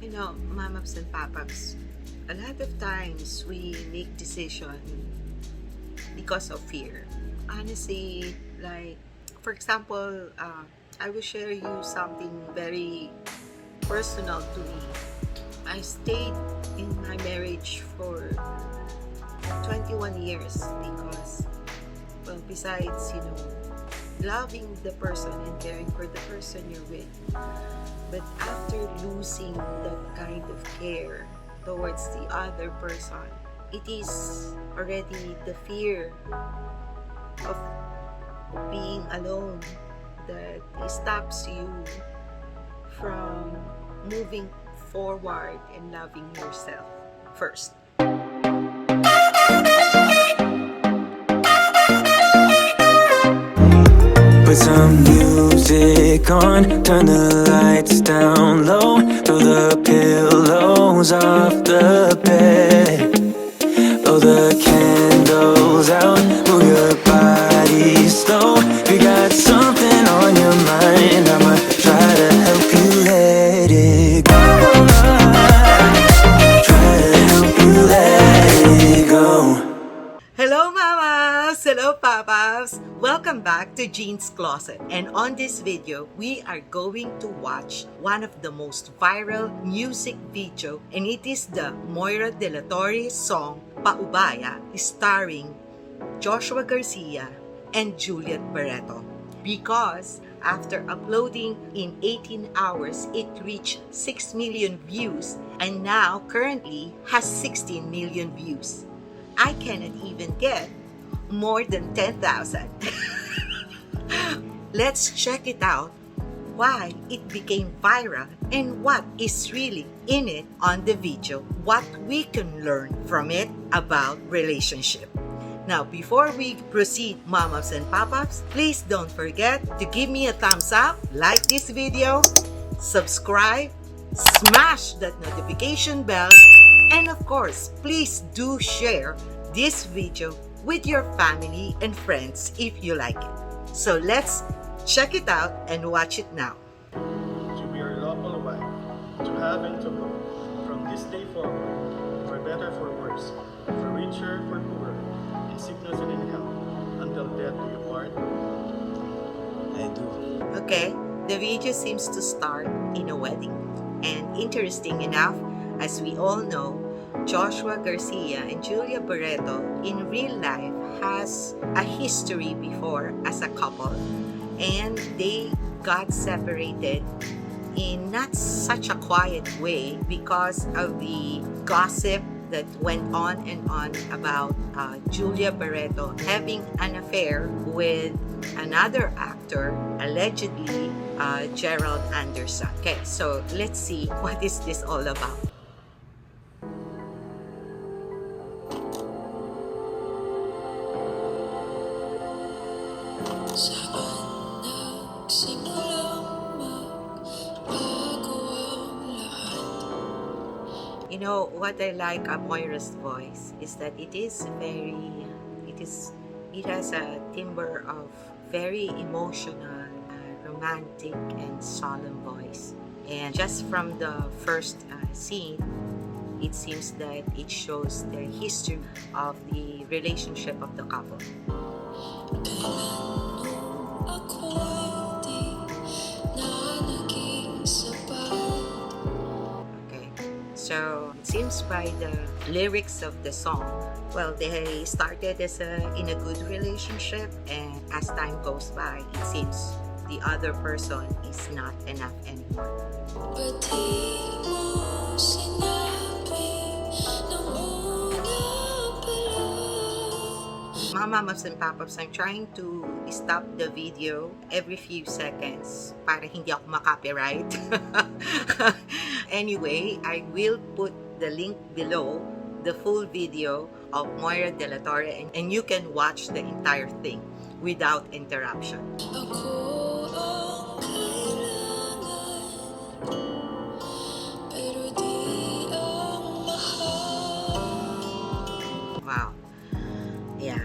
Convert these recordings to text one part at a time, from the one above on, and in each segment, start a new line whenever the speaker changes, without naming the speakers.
You know, mamas and papas, a lot of times we make decision because of fear. Honestly, like, for example, I will share you something very personal to me. I stayed in my marriage for 21 years because, well, besides, loving the person and caring for the person you're with, but after losing that kind of care towards the other person, it is already the fear of being alone that stops you from moving forward and loving yourself first.
Put some music on, turn the lights down low, throw the pillows off the bed, blow the candles out, move your body slow. If you got something on your mind, I'ma try to help you let it go. Try to help you let it go.
Hello mamas! Hello papas! Welcome back to Jean's Closet, and on this video, we are going to watch one of the most viral music video, and it is the Moira Dela Torre song Paubaya, starring Joshua Garcia and Juliet Barreto. Because after uploading in 18 hours, it reached 6 million views and now currently has 16 million views. I cannot even get more than 10,000. Let's check it out, why it became viral and what is really in it on the video, what we can learn from it about relationship. Now, before we proceed, mamas and papas, please don't forget to give me a thumbs up, like this video, subscribe, smash that notification bell, and of course, please do share this video with your family and friends if you like it. So let's check it out and watch it now.
To be your lawful wife, to have and to hold, from this day forward, for better, for worse, for richer, for poorer, in sickness and in health, until death do you part. I do.
Okay, the video seems to start in a wedding. And interesting enough, as we all know, Joshua Garcia and Julia Barreto in real life has a history before as a couple, and they got separated in not such a quiet way because of the gossip that went on and on about Julia Barreto having an affair with another actor, allegedly Gerald Anderson. Okay, so let's see what is this all about. You know what I like about Moira's voice is that it has a timbre of very emotional, romantic and solemn voice. And just from the first scene, it seems that it shows the history of the relationship of the couple. So it seems by the lyrics of the song, well, they started in a good relationship, and as time goes by, it seems the other person is not enough anymore. Mamas and papas, I'm trying to stop the video every few seconds para hindi ako makopyright. Anyway, I will put the link below, the full video of Moira Dela Torre, and you can watch the entire thing without interruption. Wow. Yeah.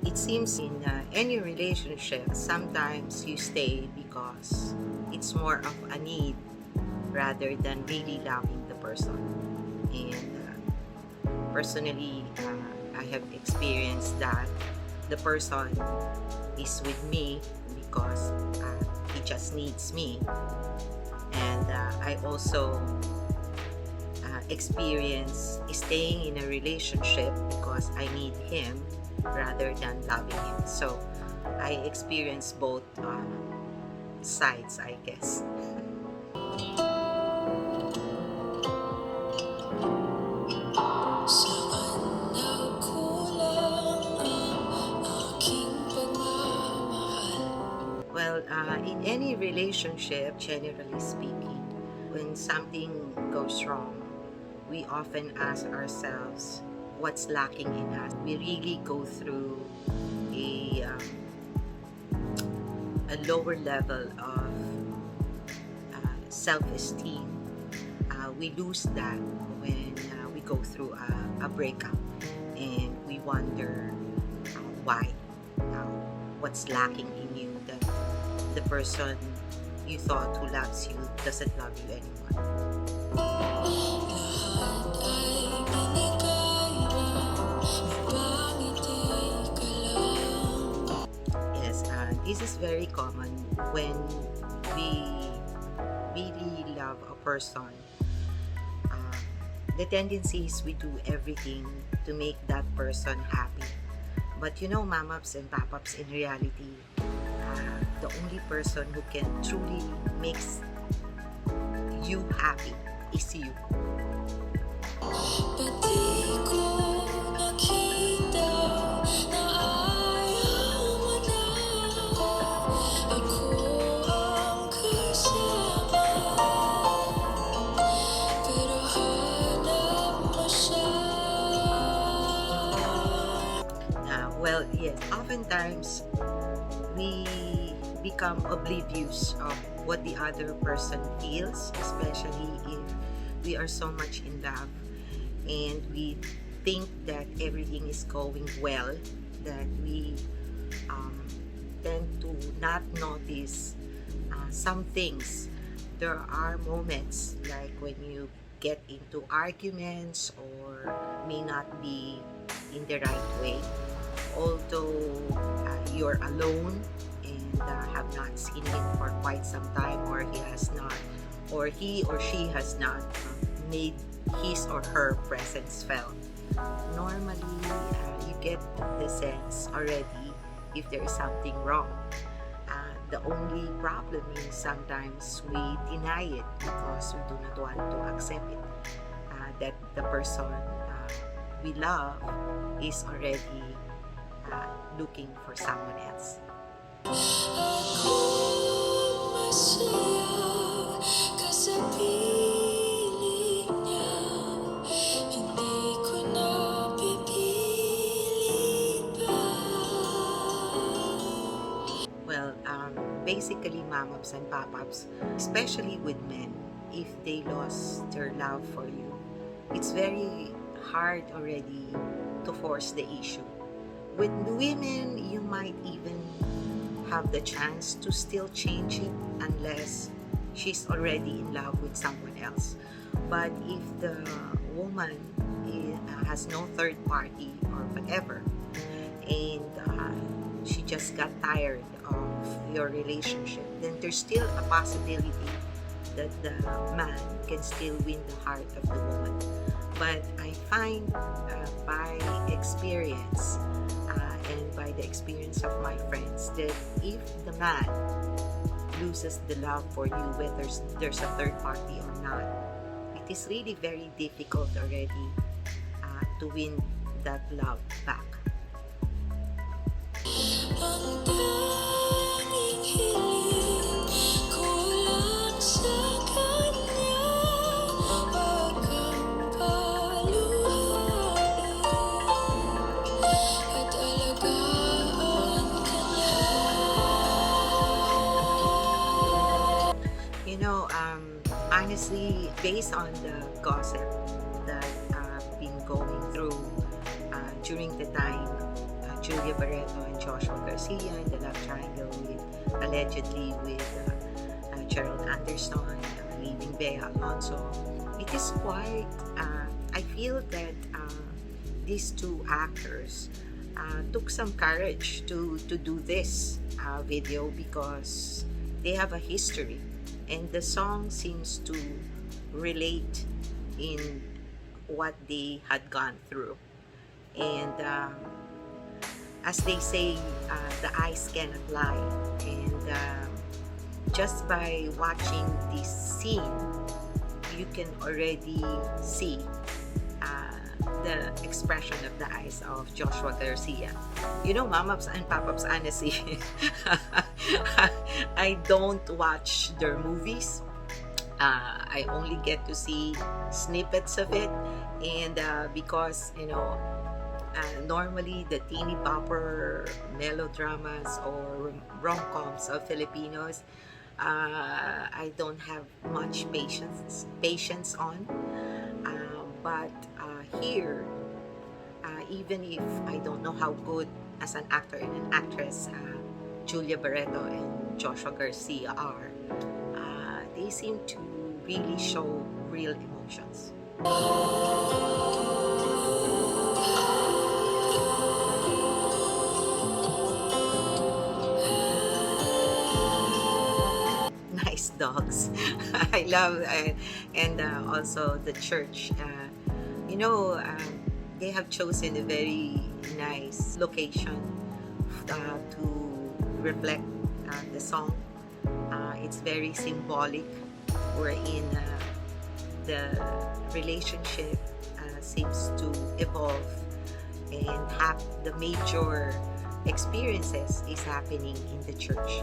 It seems in any relationship, sometimes you stay because it's more of a need rather than really loving the person. And personally, I have experienced that the person is with me because he just needs me. And I also experience staying in a relationship because I need him rather than loving him. So I experience both sides, I guess. Well, in any relationship, generally speaking, when something goes wrong, we often ask ourselves what's lacking in us. We really go through a lower level of self-esteem. We lose that when we go through a breakup, and we wonder why. What's lacking in you that the person you thought who loves you doesn't love you anymore. Yes, this is very common when we really love a person. The tendency is we do everything to make that person happy. But you know, mamaps and papaps, in reality, the only person who can truly makes you happy is you. Well, yes, oftentimes we become oblivious of what the other person feels, especially if we are so much in love and we think that everything is going well, that we tend to not notice some things. There are moments like when you get into arguments or may not be in the right way, although you're alone and have not seen him for quite some time, or he or she has not made his or her presence felt. Normally, you get the sense already if there is something wrong. The only problem is sometimes we deny it because we do not want to accept it, that the person we love is already looking for someone else. Well, basically, mamaps and papaps, especially with men, if they lost their love for you, it's very hard already to force the issue. With women, you might even have the chance to still change it unless she's already in love with someone else. But if the woman has no third party or whatever, and she just got tired of your relationship, then there's still a possibility that the man can still win the heart of the woman. But I find by experience and by the experience of my friends that if the man loses the love for you, whether there's a third party or not, it is really very difficult already to win that love back. You know, honestly, based on the gossip that I've been going through during the time Julia Barreto and Joshua Garcia in the love triangle with allegedly with Gerald Anderson leaving Bea Alonso. It is quite, I feel that these two actors took some courage to do this video because they have a history and the song seems to relate in what they had gone through. And as they say, the eyes cannot lie. And just by watching this scene, you can already see the expression of the eyes of Joshua Garcia. You know, Mamaps and Papaps, honestly, I don't watch their movies. I only get to see snippets of it, and because normally the teeny bopper melodramas or rom-coms of Filipinos, I don't have much patience on. But here, even if I don't know how good as an actor and an actress Julia Barreto and Joshua Garcia are, they seem to really show real emotions. Nice dogs. I love and also the church. They have chosen a very nice location to reflect the song. It's very symbolic, wherein the relationship seems to evolve and the major experiences is happening in the church.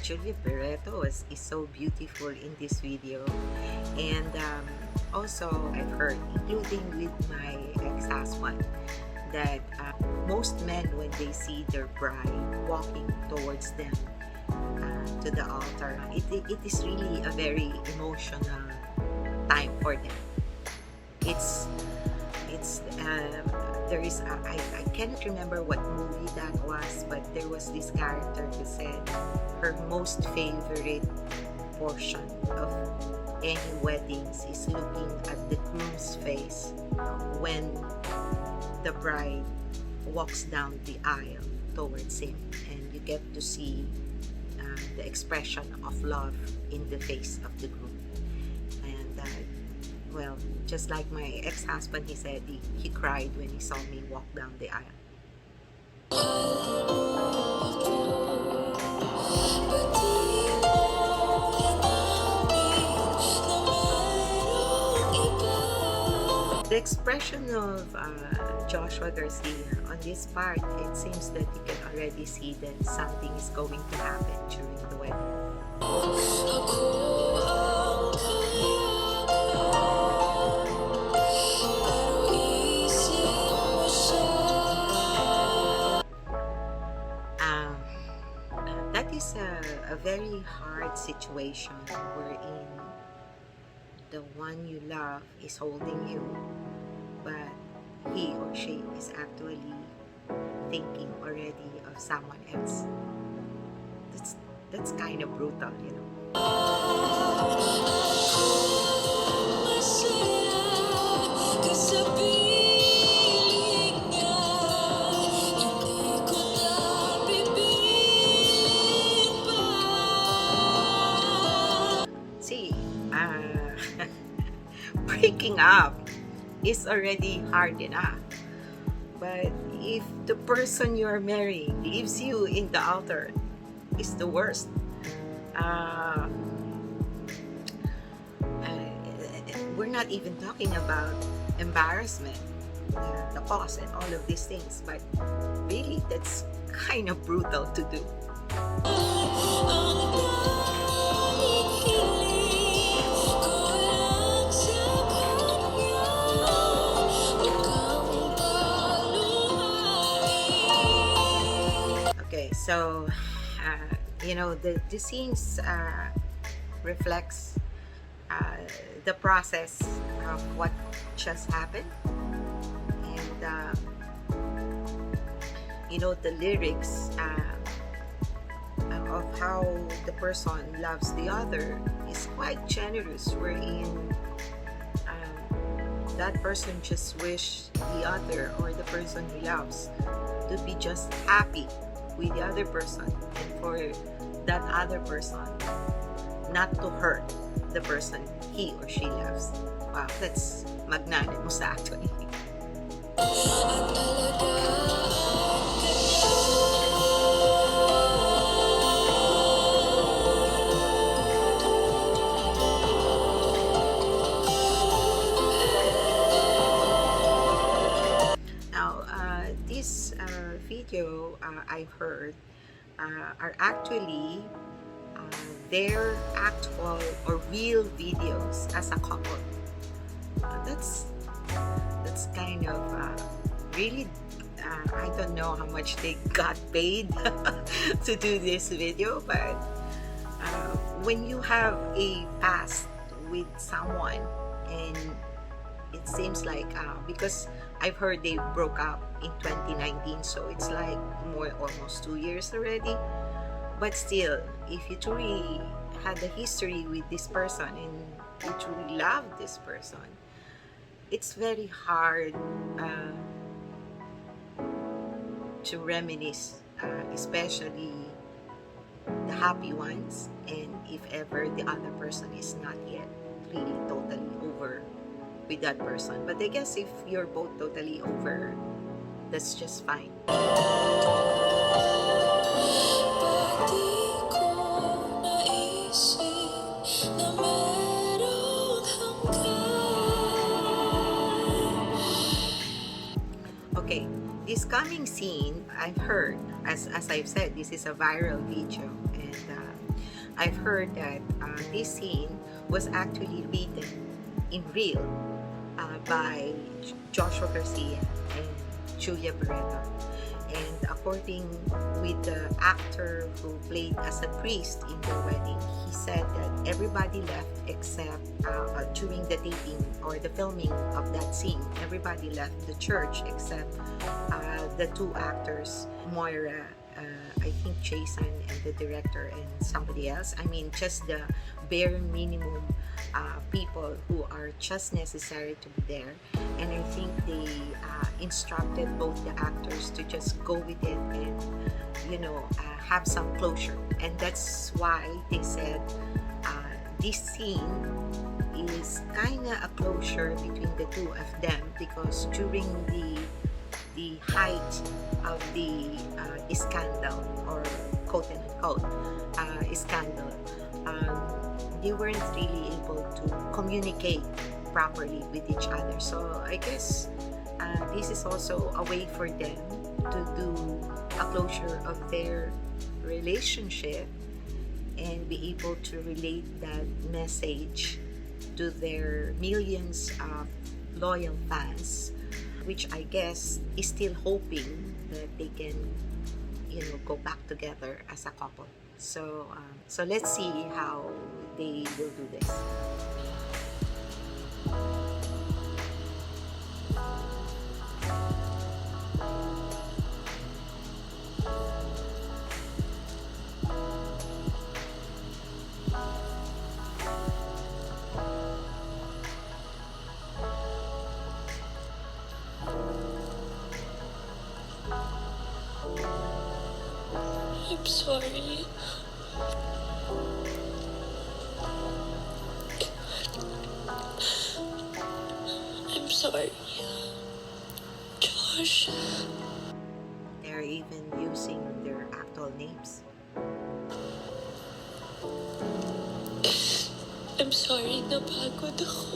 Julia Barreto is so beautiful in this video, and also I've heard, including with my ex-husband, that most men, when they see their bride walking towards them to the altar, it is really a very emotional time for them. There is I cannot remember what movie that was, but there was this character who said her most favorite portion of any weddings is looking at the groom's face when the bride walks down the aisle towards him, and you get to see the expression of love in the face of the groom. And well, just like my ex-husband, he said he cried when he saw me walk down the aisle. The expression of Joshua Garcia on this part, it seems that you can already see that something is going to happen during the wedding. That is a very hard situation wherein the one you love is holding you, but he or she is actually thinking already of someone else. That's kind of brutal, you know. See, breaking up is already hard enough. But if the person you're marrying leaves you in the altar, it's the worst. We're not even talking about embarrassment, the cost, and all of these things, but really, that's kind of brutal to do. Okay, so the scenes reflects the process of what just happened, and the lyrics of how the person loves the other is quite generous, wherein that person just wish the other, or the person he loves, to be just happy with the other person, and for that other person not to hurt the person he or she loves. Wow, that's magnanimous actually. Now, this video I've heard are actually their actual or real videos as a couple. That's kind of really, I don't know how much they got paid to do this video, but when you have a past with someone, and it seems like because I've heard they broke up in 2019, so it's like almost 2 years already. But still, if you truly had a history with this person and you truly love this person, it's very hard to reminisce, especially the happy ones, and if ever the other person is not yet really totally over with that person. But I guess if you're both totally over, that's just fine. Okay, this coming scene, I've heard, as I've said, this is a viral video, and I've heard that this scene was actually written in real by Joshua Garcia and Julia Barreto. And according with the actor who played as a priest in their wedding, he said that everybody left except during the taping or the filming of that scene, everybody left the church except the two actors, Moira, I think Jason, and the director, and somebody else. I mean, just the bare minimum people who are just necessary to be there. And I think they instructed both the actors to just go with it and have some closure. And that's why they said this scene is kind of a closure between the two of them, because during the height of the scandal, or quote unquote scandal, they weren't really able to communicate properly with each other. So I guess this is also a way for them to do a closure of their relationship and be able to relate that message to their millions of loyal fans, which I guess is still hoping that they can go back together as a couple. So let's see how they will do this.
I'm sorry. I'm sorry. Josh.
They're even using their actual names.
I'm sorry na pagod ako.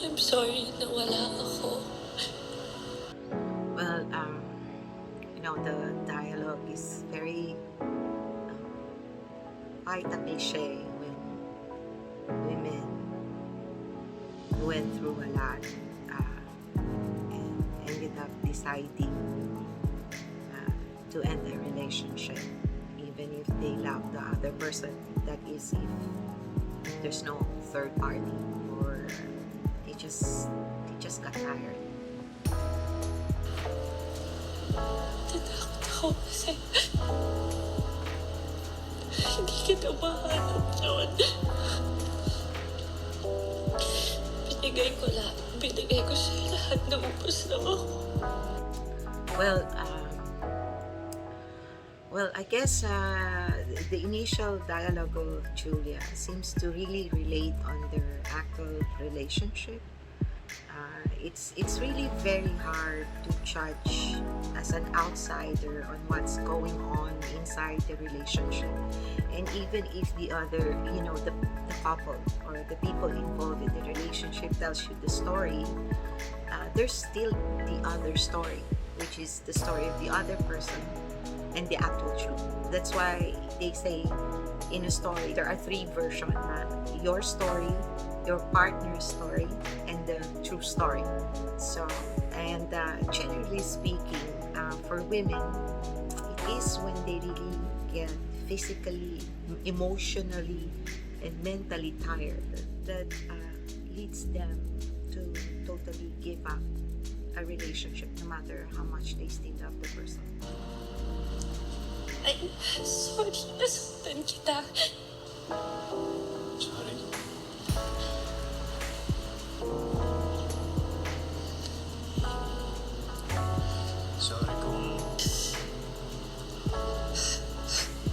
I'm sorry na wala ako.
Well, the dialogue is very quite a cliche when women went through a lot and ended up deciding to end their relationship, even if they love the other person. That is, if there's no third party, or they just got tired.
Natakot ako kasi hindi kita mahanap noon. Binigay ko sa'yo lahat, naubos lang ako.
Well, I guess the initial dialogue of Julia seems to really relate on their actual relationship. It's really very hard to judge as an outsider on what's going on inside the relationship. And even if the other, the couple or the people involved in the relationship tells you the story, there's still the other story, which is the story of the other person and the actual truth. That's why they say in a story there are three versions: your story, your partner's story, and the true story. So, and generally speaking, for women, it is when they really get physically, emotionally, and mentally tired that leads them to totally give up a relationship, no matter how much they still love the person.
Ay, sorry, nasaktan kita.
Sorry. Sorry kung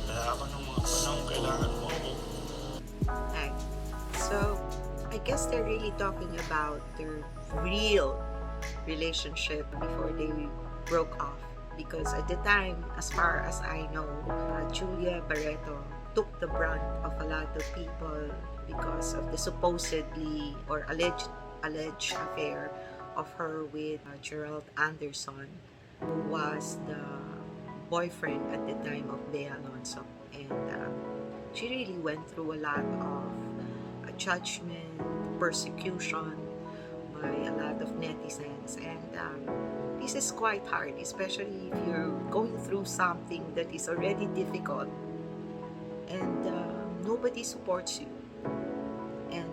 wala ako nung mga panahon kailangan mo ako.
Okay. So, I guess they're really talking about their real relationship before they broke off. Because at the time, as far as I know, Julia Barreto took the brunt of a lot of people because of the supposedly or alleged affair of her with Gerald Anderson, who was the boyfriend at the time of Bea Alonso. And she really went through a lot of judgment, persecution by a lot of netizens. And this is quite hard, especially if you're going through something that is already difficult and nobody supports you. And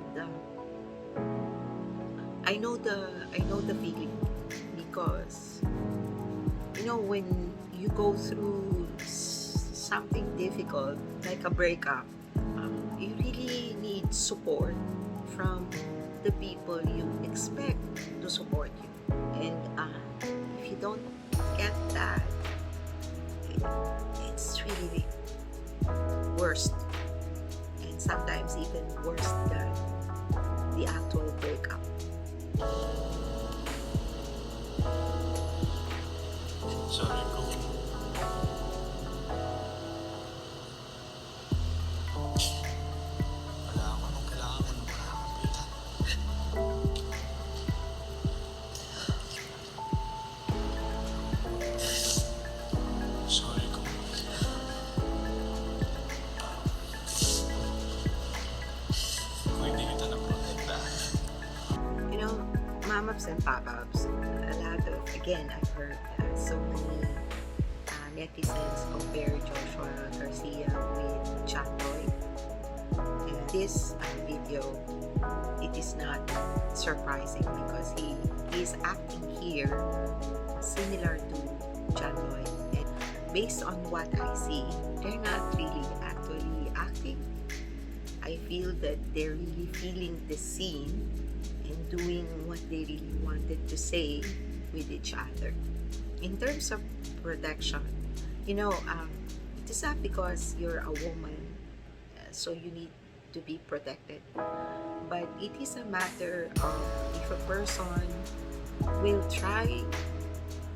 I know the feeling, because when you go through something difficult like a breakup, you really need support from the people you expect to support you. And if you don't get that, it's really worst, and sometimes even worse than the actual breakup.
Sorry kung wala ako nung kailangan mo nung kakapitan. Sorry kung hindi kita naprotektahan.
Mamaps and pop-ups, a lot of, again, I've heard so many netizens compare Joshua Garcia with Chat Boy. And this video, it is not surprising because he is acting here similar to Chat Boy. And based on what I see, they're not really actually acting. I feel that they're really feeling the scene and doing what they really wanted to say with each other. In terms of protection, it is not because you're a woman, so you need to be protected. But it is a matter of if a person will try,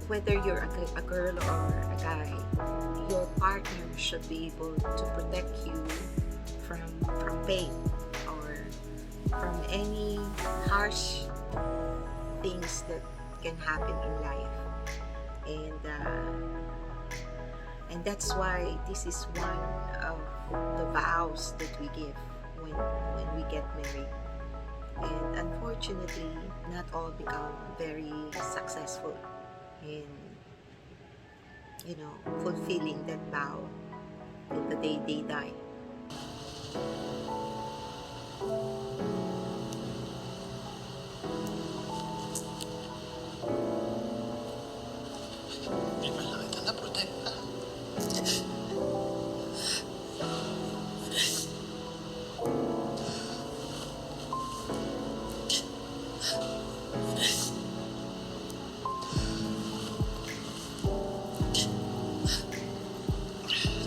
whether you're a girl or a guy, your partner should be able to protect you from pain or from any harsh things that can happen in life. And that's why this is one of the vows that we give when we get married. And unfortunately, not all become very successful in fulfilling that vow till the day they die.
Hindi man lang kita naprotekta.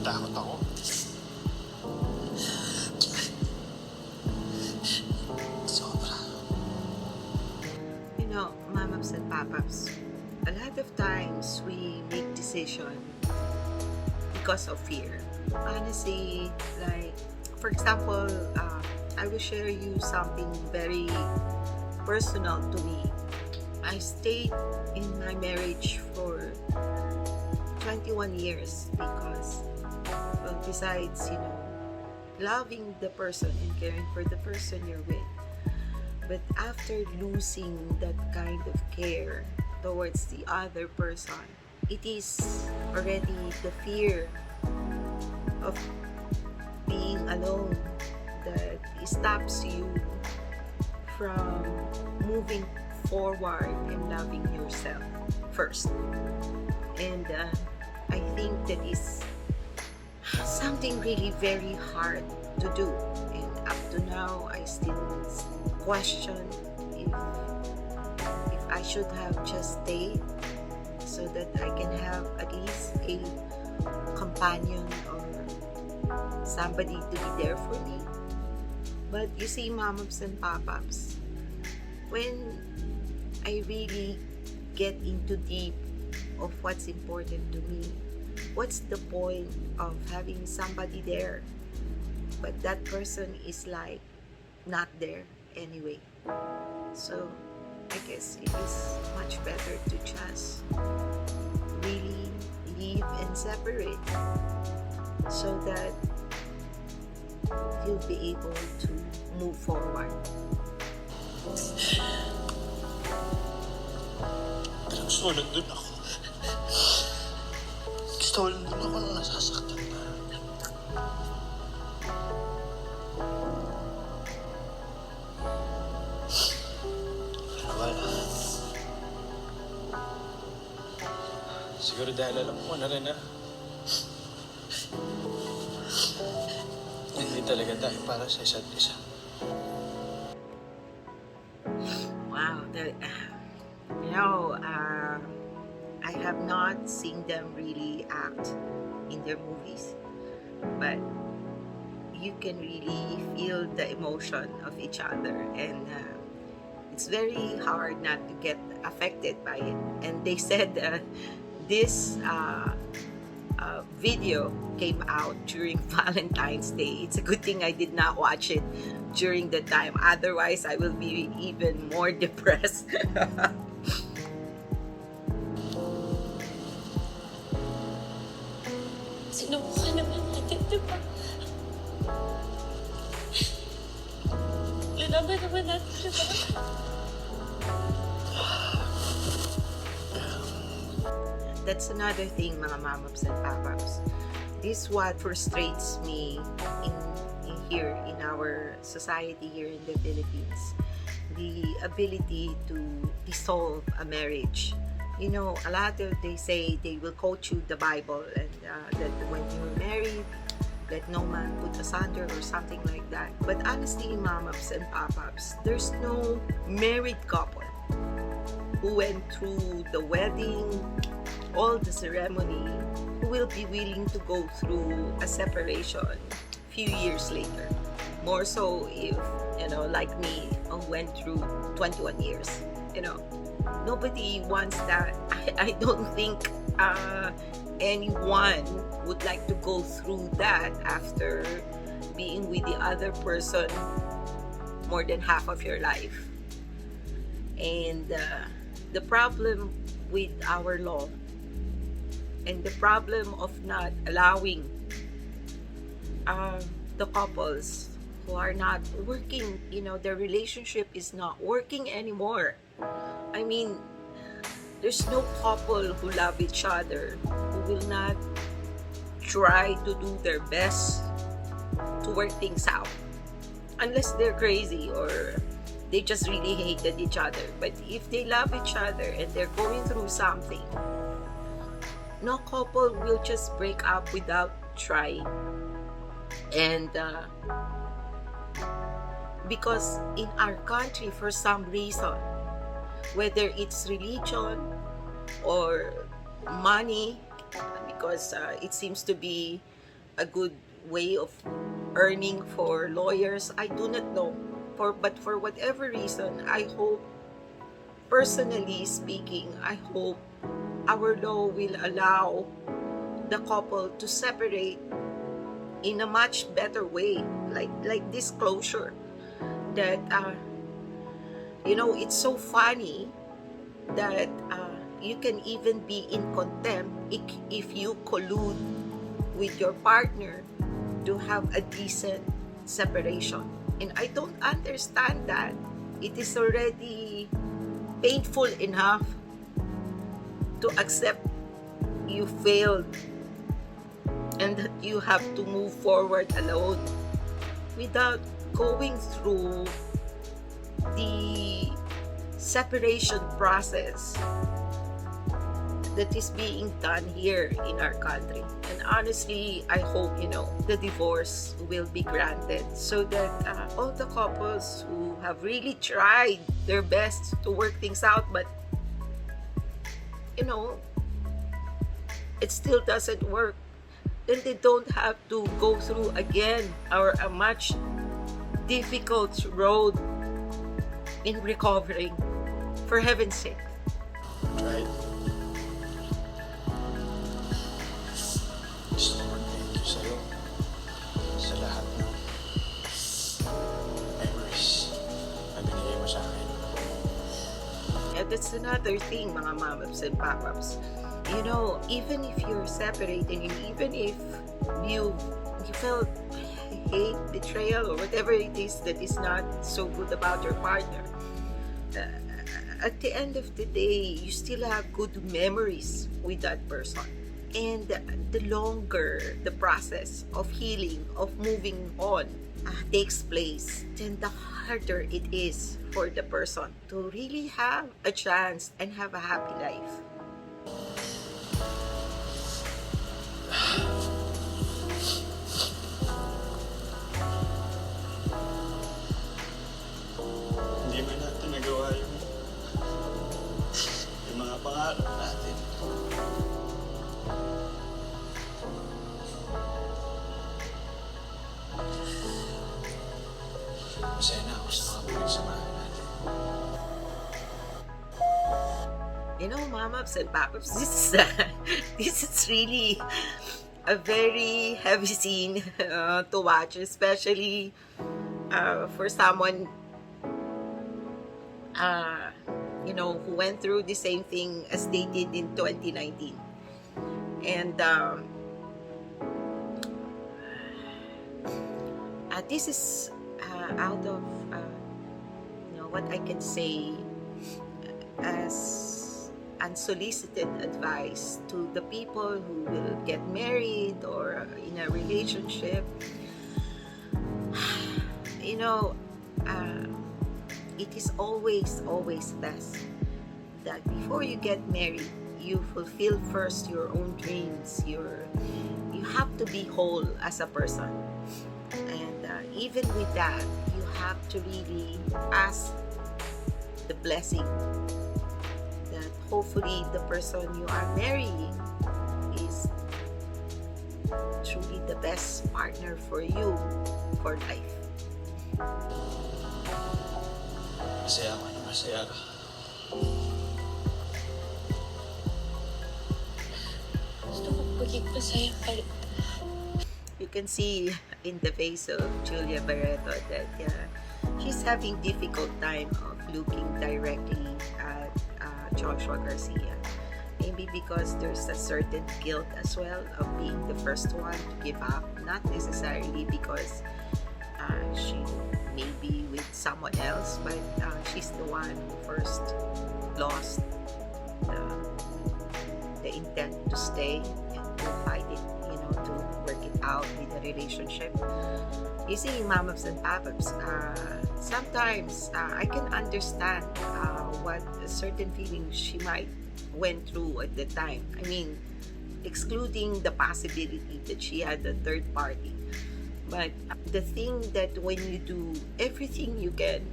Takot ako. Sobra.
You know, mamas and papas, a lot of times we make decisions because of fear. Honestly, like, for example, I will share you something very personal to me. I stayed in my marriage for 21 years because, well, besides, loving the person and caring for the person you're with, but after losing that kind of care towards the other person, it is already the fear of being alone that stops you from moving forward and loving yourself first. And I think that is something really very hard to do. And up to now, I still question if I should have just stayed so that I can have at least a companion or somebody to be there for me. But you see, mamas and papas, when I really get into deep of what's important to me, what's the point of having somebody there but that person is like not there anyway? So I guess it is much better to just really leave and separate so that you'll be able to move forward.
Pero gusto ko nandun ako. Gusto ko nandun ako nung nasasaktan na. Pero wala. Siguro dahil alam ko na rin na hindi talaga tayo para sa isa't isa.
Wow, I have not seen them really act in their movies, but you can really feel the emotion of each other, and it's very hard not to get affected by it. And they said this video came out during Valentine's Day. It's a good thing I did not watch it during the time, otherwise I will be even more depressed.
Sinubukan naman natin, di ba? Lalaban naman natin, di ba?
That's another thing, mga mamas and papas. This what frustrates me in here in our society here in the Philippines. The ability to dissolve a marriage. You know, a lot of they say they will quote you the Bible, and that when you're married, let no man put asunder or something like that. But honestly, mamas and papas, there's no married couple who went through the wedding, all the ceremony, who will be willing to go through a separation few years later. More so if, like me, went through 21 years. Nobody wants that. I don't think anyone would like to go through that after being with the other person more than half of your life. And the problem with our law and the problem of not allowing the couples who are not working, their relationship is not working anymore. I mean, there's no couple who love each other who will not try to do their best to work things out. unless they're crazy or they just really hated each other. But if they love each other and they're going through something, no couple will just break up without trying. And because in our country, for some reason, whether it's religion or money, because it seems to be a good way of earning for lawyers, I do not know. But for whatever reason, I hope, personally speaking, I hope our law will allow the couple to separate in a much better way, like this closure. That it's so funny that you can even be in contempt if you collude with your partner to have a decent separation. And I don't understand that. It is already painful enough to accept you failed and that you have to move forward alone without going through the separation process that is being done here in our country. And honestly, I hope, the divorce will be granted so that all the couples who have really tried their best to work things out, but, it still doesn't work, then they don't have to go through again a much difficult road in recovering. For heaven's sake.
Right? Gusto ko mag-thank you sa'yo sa lahat ng memories na binigay mo sa akin.
And that's another thing, mga mamas and papas. Even if you're separated and even if you felt hate, betrayal, or whatever it is that is not so good about your partner, at the end of the day, you still have good memories with that person. And the longer the process of healing, of moving on, takes place, then the harder it is for the person to really have a chance and have a happy life.
Hindi man natin nagawa yung mga pangarap natin. Masaya na ako sa mga pinagsamahan natin.
Mamas and papas, this is really a very heavy scene to watch, especially for someone who went through the same thing as they did in 2019. And this is out of what I can say as unsolicited advice to the people who will get married or in a relationship. It is always best that before you get married, you fulfill first your own dreams. You have to be whole as a person, and even with that, you have to really ask the blessing that hopefully the person you are marrying is truly the best partner for you for life.
Masaya ka na masaya ka.
Gusto ko maging masaya pa rin.
You can see in the face of Julia Barreto that she's having difficult time of looking directly at Joshua Garcia. Maybe because there's a certain guilt as well of being the first one to give up. Not necessarily because she may be with someone else, but she's the one who first lost the intent to stay and to fight it, to work it out with the relationship. You see, mamas and papas, sometimes I can understand what a certain feeling she might went through at the time. I mean, excluding the possibility that she had a third party. But the thing that when you do everything you can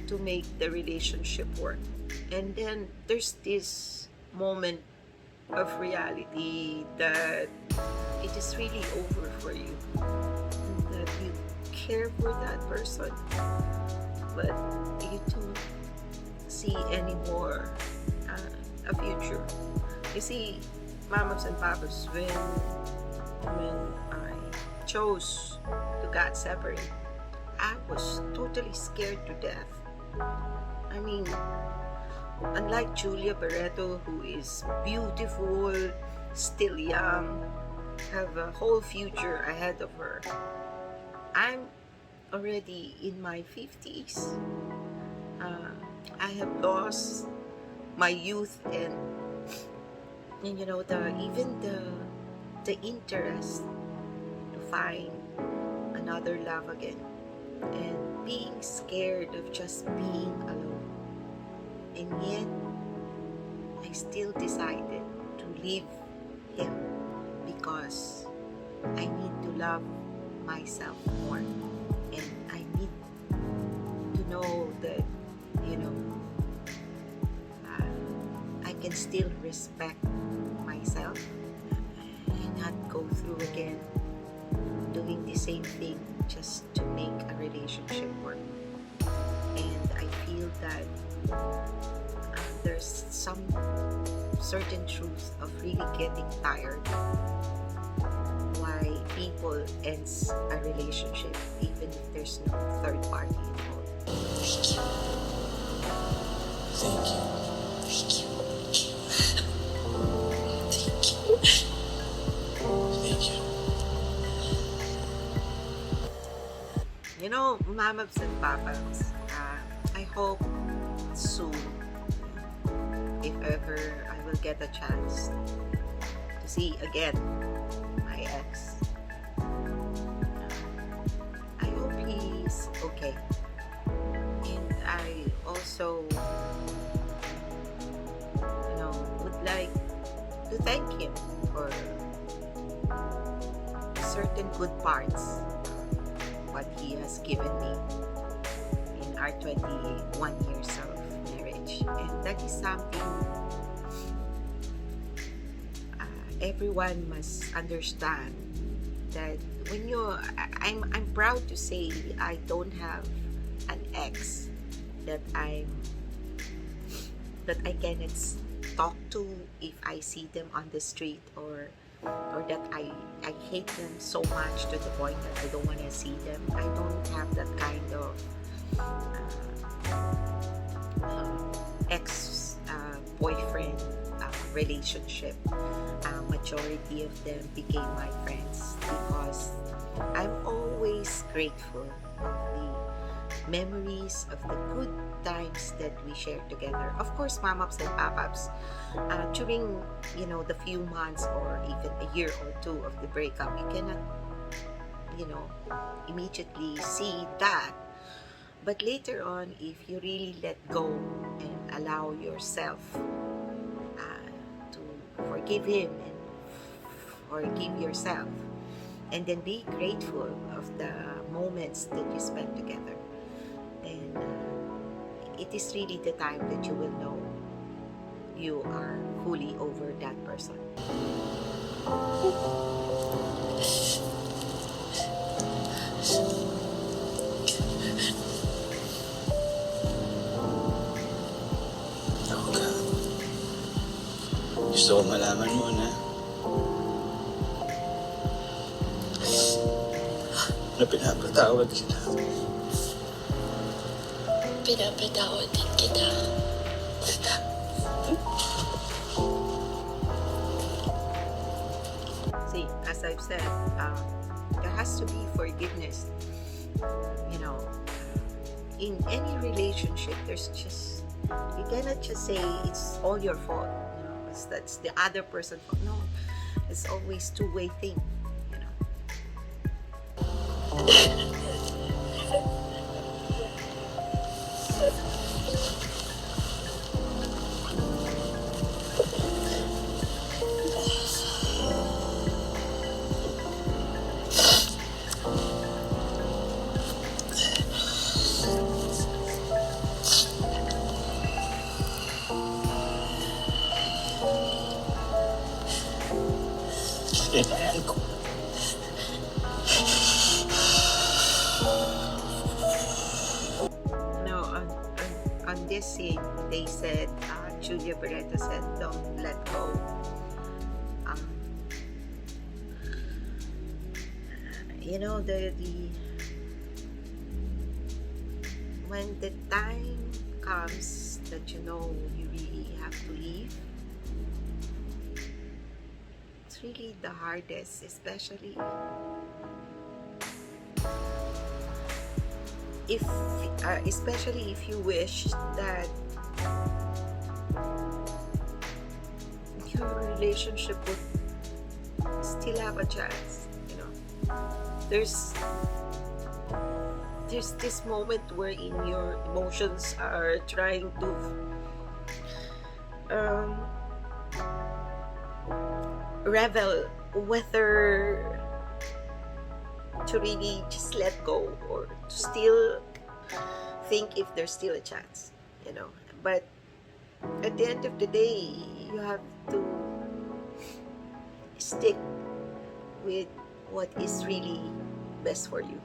to make the relationship work, and then there's this moment of reality that it is really over for you, and that you care for that person, but you don't see anymore a future. You see, mamas and papas, when I chose to get separate, I was totally scared to death. I mean, unlike Julia Barreto, who is beautiful, still young, have a whole future ahead of her, I'm already in my 50s. I have lost my youth and you know, the interest to find another love again, and being scared of just being alone. And yet I still decided to leave him because I need to love myself more, and I need to know that, you know, I can still respect myself and not go through again doing the same thing just to make a relationship work. And I feel that there's some certain truth of really getting tired why people ends a relationship even if there's no third party involved.
Thank you. Thank you. Thank you. Thank you. Thank you.
You know, mamas and papas, I hope soon, if ever I will get a chance to see again my ex, I hope he's okay. And I also, you know, would like to thank him for certain good parts what he has given me in our 21 years of marriage. And that is something everyone must understand, that when I'm proud to say I don't have an ex that I cannot talk to if I see them on the street, or that I hate them so much to the point that I don't want to see them. I don't have that kind of ex-boyfriend relationship. Majority of them became my friends because I'm always grateful of the memories of the good times that we shared together. Of course, mamaps and papaps, during, you know, the few months or even a year or two of the breakup, you cannot, you know, immediately see that. But later on, if you really let go and allow yourself to forgive him and forgive yourself, and then be grateful of the moments that you spent together, then it is really the time that you will know you are fully over that person.
Ako ka. Gusto ko malaman mo na pinapatawad kita.
Pinapatawad din kita.
See, as I've said, there has to be forgiveness. You know, in any relationship, there's just, you cannot just say it's all your fault. You know, that's the other person's fault. No, it's always two-way thing. You know,
Kailangan ko.
On this scene, they said, Julia Barreto said, don't let go. Um, when the time comes that you really have to leave, it's really the hardest, especially if you wish that your relationship would still have a chance. There's this moment wherein your emotions are trying to revel whether to really just let go or to still think if there's still a chance, but at the end of the day you have to stick with what is really best for you.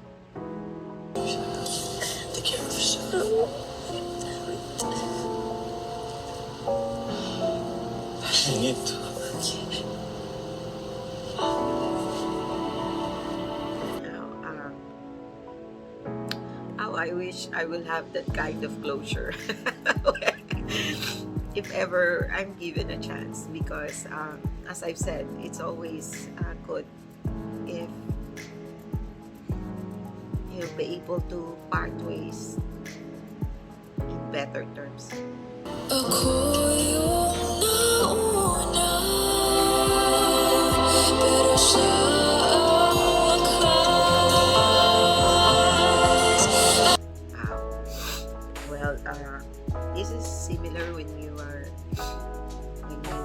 Take care of yourself. I need to.
I wish I will have that kind of closure if ever I'm given a chance, because as I've said, it's always good if you'll be able to part ways in better terms.
Ako yung nauna, pero sa
this is similar when you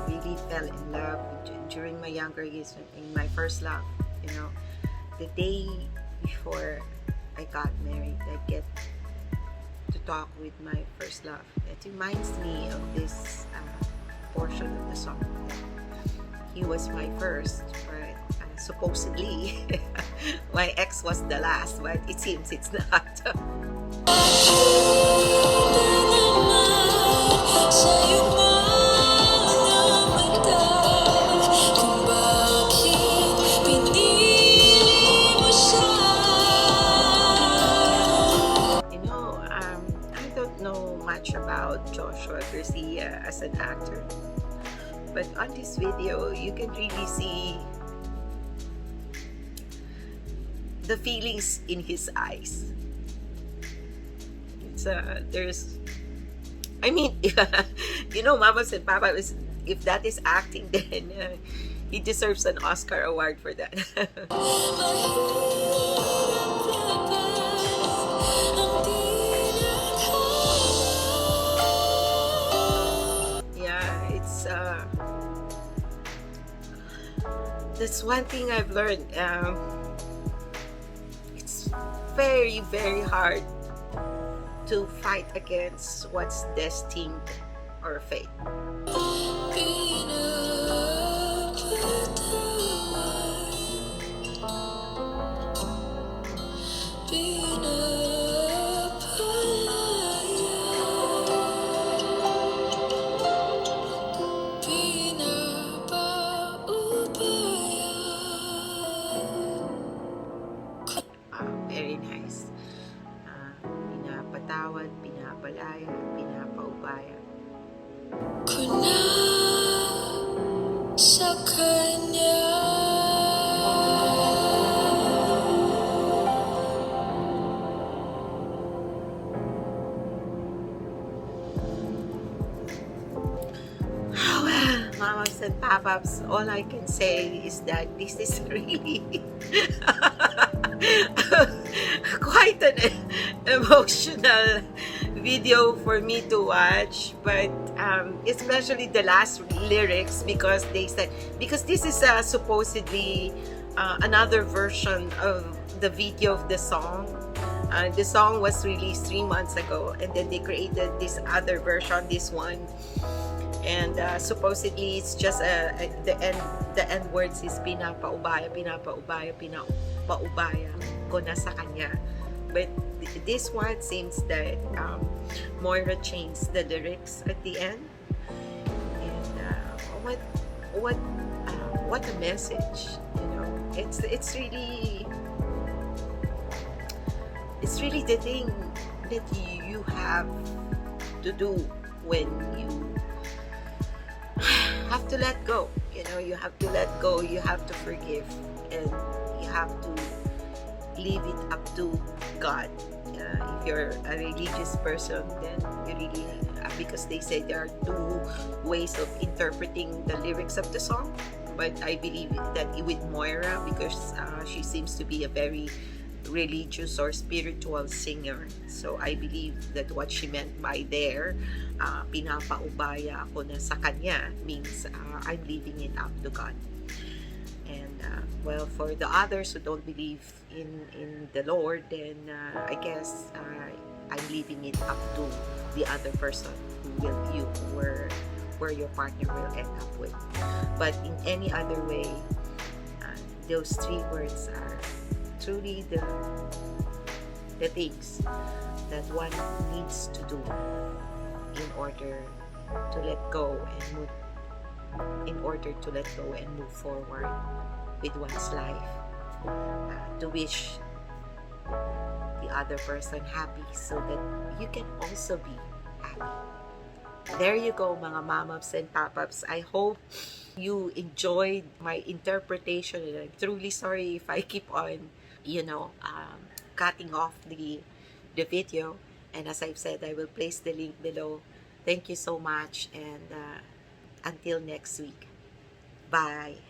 really fell in love during my younger years, in my first love. The day before I got married, I get to talk with my first love. It reminds me of this portion of the song. He was my first, but supposedly my ex was the last, but it seems it's not. I don't know much about Joshua Garcia as an actor, but on this video you can really see the feelings in his eyes. Mamas and Papas, if that is acting, then he deserves an Oscar award for that. It's that's one thing I've learned. It's very, very hard to fight against what's destined or fate. Very nice. Pinapatawad, pinapalaya, pinapaubaya.
Kuna sa kanya.
Well, mamas and papaps, all I can say is that this is really quite an emotional video for me to watch, but especially the last lyrics, because they said, because this is supposedly another version of the video of the song. The song was released 3 months ago, and then they created this other version, this one, and supposedly it's just the end words is pinapaubaya ko na sa kanya. But this one seems that Moira changed the lyrics at the end, and what a message, you know. It's really the thing that you have to do when you have to let go. You know, you have to let go, you have to forgive, and you have to leave it up to God. If you're a religious person, then you really, because they say there are two ways of interpreting the lyrics of the song, but I believe that with Moira, because she seems to be a very religious or spiritual singer, so I believe that what she meant by there, pinapaubaya ako na sa kanya, means I'm leaving it up to God. And well, for the others who don't believe in the Lord, then I guess I'm leaving it up to the other person where your partner will end up with. But in any other way, those three words are truly the things that one needs to do in order to let go and move forward with one's life, to wish the other person happy so that you can also be happy. There you go, mga mamaps and papaps. I hope you enjoyed my interpretation, and I'm truly sorry if I keep on cutting off the video. And as I've said, I will place the link below. Thank you so much, and until next week. Bye.